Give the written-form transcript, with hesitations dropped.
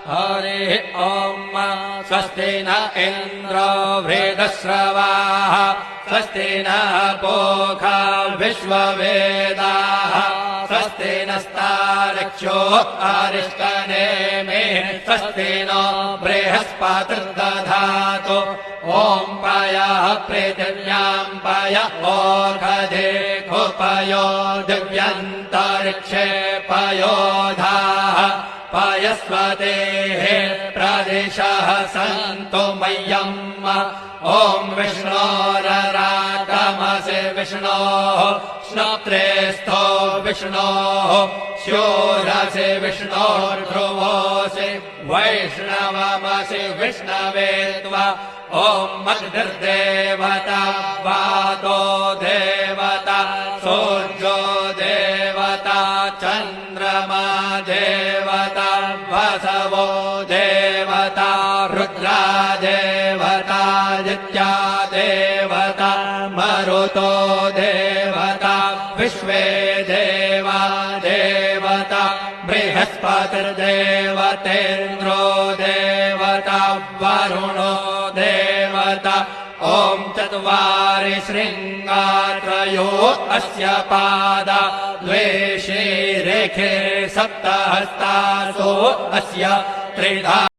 हरिः ॐ स्वस्ति न इन्द्रो वृद्धश्रवाः स्वस्ति नः पूषा विश्ववेदाः स्वस्ति नस्तार्क्ष्यो अरिष्टनेमिः स्वस्ति नो बृहस्पतिर्दधातु ॐ पयः पृथिव्यां पय ओषधेऽपयो दिव्यन्तरिक्षे पयोधाः पयस्वतेः प्रदिशः सन्तु मह्यम् ॐ विष्णोररागमसि विष्णोः श्रोत्रेस्थो विष्णोः शूरसि विष्णोर्ध्रुवोऽसि वैष्णवमसि विष्णवे त्वा ॐ अग्निर्देवता वातो देवता सूर्यो देवता चन्द्रमा देवता वसवो देवता रुद्रा देवता आदित्या देवता मरुतो देवता विश्वे देवा देवता बृहस्पतिर्देवतेन्द्रो देवता वरुणो देवता ॐ चत्वारि शृङ्गात्रयो अस्य पादा द्वे शीरेखे सप्तहस्तासो अस्य त्रिधा